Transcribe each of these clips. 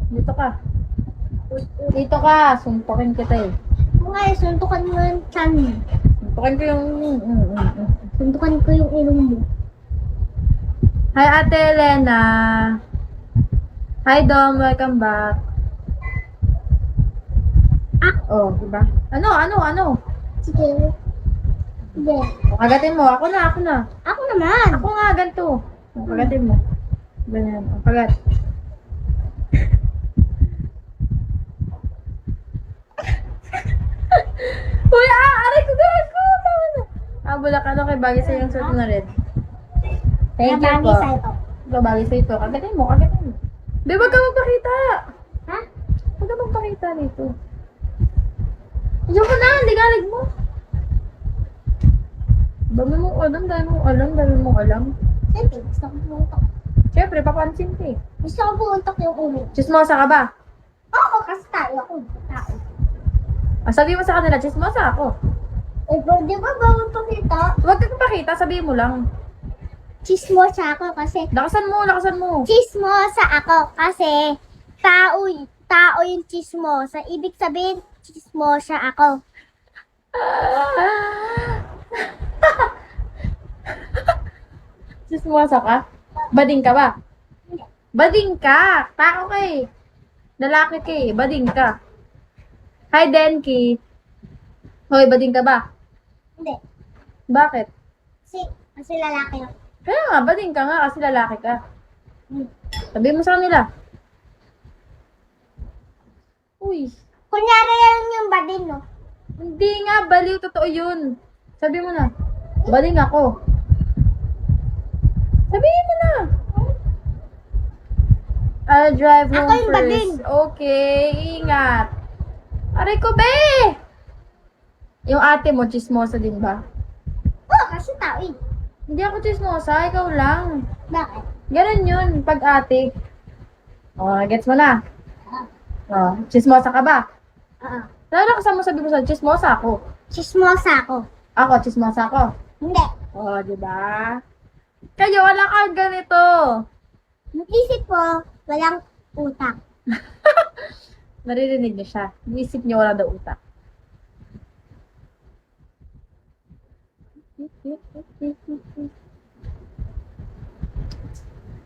Dito ka. Dito ka. Suntukin kita eh. Mga suntukan mo yung chan mo. Suntukin ko yung... Suntukan ko yung ilong mo. Hi, Ate Elena. Hi, Dom. Welcome back. Oh, diba? Ano? Sige. Sige. Kagatin mo. Ako na. Ako naman. Ako nga, ganito. Kagatin mo. Ganyan. Kagat. Uy, aray ko, gago. Tama na. Bulak ano kay bagay sa yung suot na red. Thank you Nabagi po. sa ito. Ito, bagay sa ito. Kagatin mo. Di, wag ka magpakita. Ha? Huwag ka magpakita dito. Ayoko na, ligalig mo. Dami mong alam. Siyempre, gusto ko pumuntok. Siyempre, papansin ka eh. Gusto ko pumuntok yung ulo. Chismosa ka ba? Oo, kasi tayo ako. Tao. Sabi mo sa kanila, chismosa ako. Eh, bro, di ba bawal pakita? Huwag kang pakita, sabihin mo lang. Chismosa ako kasi Lakasan mo. chismosa ako kasi tao yung chismosa. Ibig sabihin, chismosa ako. Chismosa ka? Bading ka ba? Hindi. Bading ka! Tao ka eh. Lalaki ka eh. Bading ka. Hi, Denki. Hoy, bading ka ba? Hindi. Bakit? Kasi lalaki ako. Kaya nga, bading ka nga kasi lalaki ka. Hmm. Sabihin mo sa kanila. Uy, Kunyari yan yung badin, no? hindi nga, baliw. Totoo yun. Sabi mo na. Bading ako. Sabihin mo na. I'll drive Ako home yung first. bading. Okay, ingat. Aray ko, be! Yung ate mo, chismosa din ba? Oo, kasi tao eh. Hindi ako chismosa, ikaw lang. Bakit? Ganun yun, pag ate. Oh, gets mo na. Ah, Oh, chismosa ka ba? Oo. Lalo kasama mo sabi mo sa chismosa ako. Chismosa ako. Ako, chismosa ako. Hindi. Oh, di ba? Kayo, wala kang ganito. Yung isip ko, walang utak. Naririnig niyo siya. Yung isip niyo wala daw utak.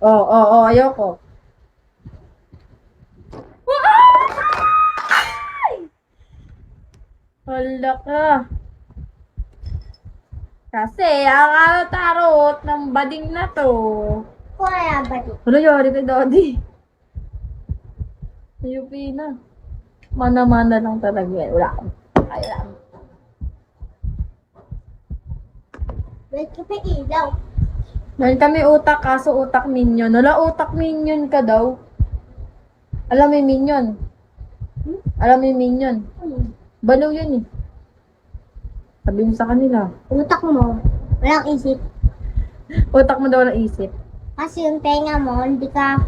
Ayoko. Ay! Hala ka. Kasi, ang tarot ng bading na to. Kaya badin. Ano yari kay Daddy? Ayupi na. Mana-mana lang talaga yan. Wala akong kailangan. Wait ka pa ilaw. Meron kami utak, kaso utak minion. Wala, utak minion ka daw. Alam mo yung minion? Alam mo yung minion? Baliw yun eh. Sabi mo sa kanila. Utak mo, walang isip. Utak mo daw na isip. Kasi yung tenga mo, hindi ka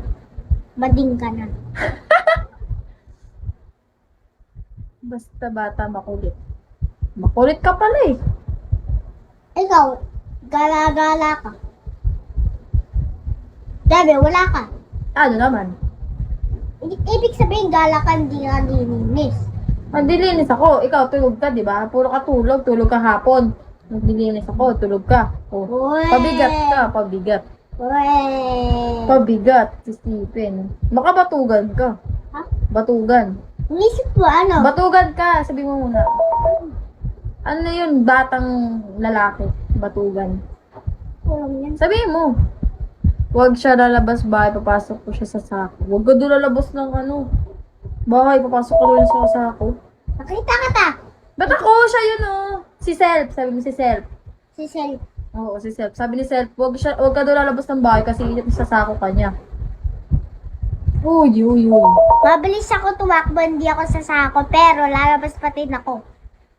bading ka na. Basta bata makulit. Makulit ka pala eh. Ikaw, gala-gala ka. Sabi, wala ka. Ano naman? Ibig sabihin, gala ka, hindi ka nilinis. Nagdilinis ako. Ikaw, tulog ka, di ba? Puro ka tulog. Tulog ka hapon. Nagdilinis ako. Tulog ka. Oh. Uy! Pabigat ka. Pabigat. Uy! Pabigat. Si Stephen. Baka batugan ka. Ha? Batugan. Inisip mo, ano? Batugan ka. Sabi mo muna. Ano yun? Batang lalaki. Batugan. Walang yan. Sabihin mo. Huwag siya lalabas bahay. Papasok ko siya sa sako. Huwag ka doon lalabas ng ano. Bahay. Papasok ko rin siya sa sako. Nakita ka ta. Ba't ako? Siya yun oh. Si Self. Sabi mo si Self. Si Sel. Oo, si Self. Sabi ni Self, huwag ka doon lalabas ng bahay kasi sasako ka niya. Uy. Mabilis ako tumakbo, hindi ako sasako, pero lalabas pa din ako.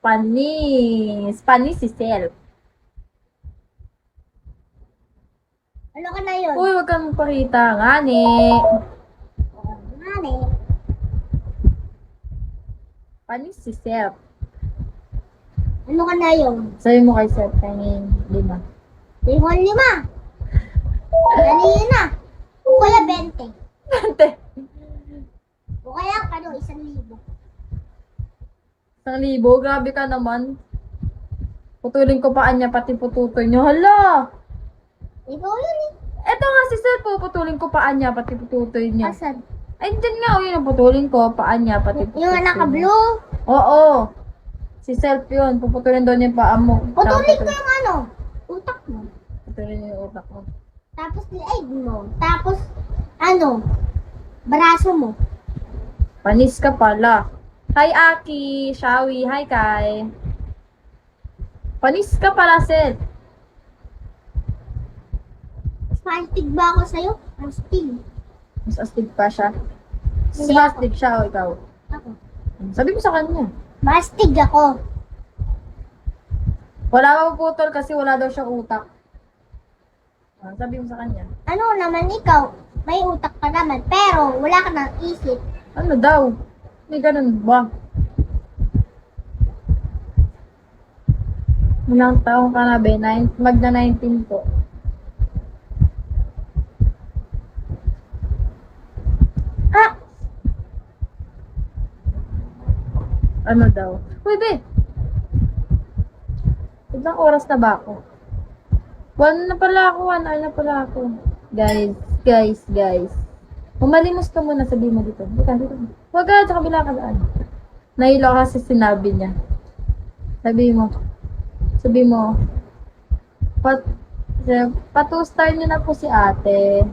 Panis. Panis si Self. Ano ka na yun? Uy, huwag kang magpakita. Ngani. Mali. Panis si Self. Ano ka na yun? Sabi mo kay Self, kanyang 5. Limon 5. Dali yun na. Kuya 20. ano, 1,000. 1,000? Grabe ka naman. Putulin ko paan niya, pati pututoy niyo. Hala! Ikaw yun eh. Eto nga si Sir, puputulin ko paan niya, pati pututoy niya. Asan? Ay, dyan nga, yun ang putulin ko, paan niya, pati pututoy Yung niya. naka-blue. Oo. Si Self yun, puputulin doon yung paa mo. Putulin ko yung ano, utak mo. Putulin niyo yung utak mo. Tapos leg mo. Tapos, ano, braso mo. Panis ka pala. Hi, Aki. Shawi. Hi, Kai. Panis ka pala, Seth. Mastig ba ako sa'yo? Mastig. Mas astig pa siya. Mas Hindi ako. astig siya o ikaw. Ako. Sabi mo sa kanya. Mastig ako. Wala mapuputol kasi wala daw siyang utak. Sabi mo sa kanya. Ano naman ikaw? May utak ka naman, pero wala ka ng isip. Ano daw? May ganun ba? Ilang taong ka na, be? Magna 19 po. Ah! Ano daw? Uy, be! Ilang oras na ba ako? 1 na pala ako, 1 hour na pala ako. Guys. Umalimos ka muna, sabi mo dito. Dito. Huwag ka, sa kabila ka daan. Nahilo kasi sinabi niya. Sabi mo, patu-star niyo na po si ate.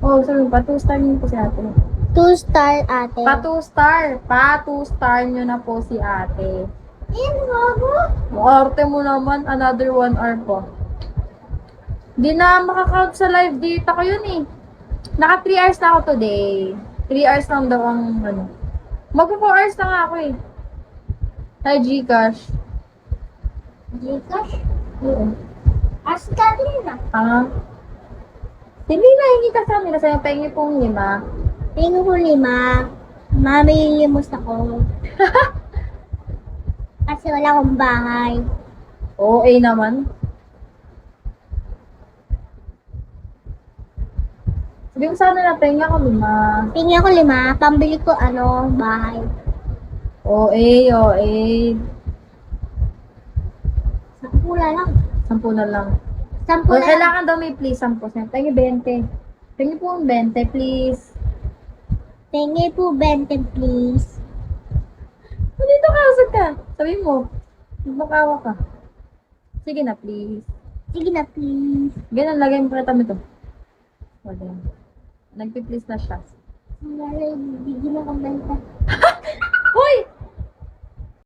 Oh, sabi mo, patu-star niyo na po si ate. 2-star ate. Patu-star niyo na po si ate. Ayan, bago. Arte mo naman, another 1 hour po. Di na makakount sa live data ko yun eh. Naka 3 hours na ako today. 3 hours lang daw ang ano. Magpo 4 hours na nga ako eh. Hi, Gcash. Gcash? Oo. Ask ka din na. Ah. Hindi na, hingi ka sa amin. Kasi yung pengi pong 5. Tingin ko 5. Mamililimos ako. Kasi wala akong bahay. OA naman. Sabi mo sana na pengi ako 5. Tingin ko 5. Pambili ko bahay. OA. 10 lang. 10 na lang. 10 Well, lang. kailangan daw may please 10%. Pengi 20. Pengi po 20, please. Tingin po 20 please. Dito ka, usag ka. Sabi mo, makawa ka. Sige na, please. Sige na please. Ganun, lagay mo kita mo ito. Wala. Nagpi-please na siya. Bigyan mo kong benta.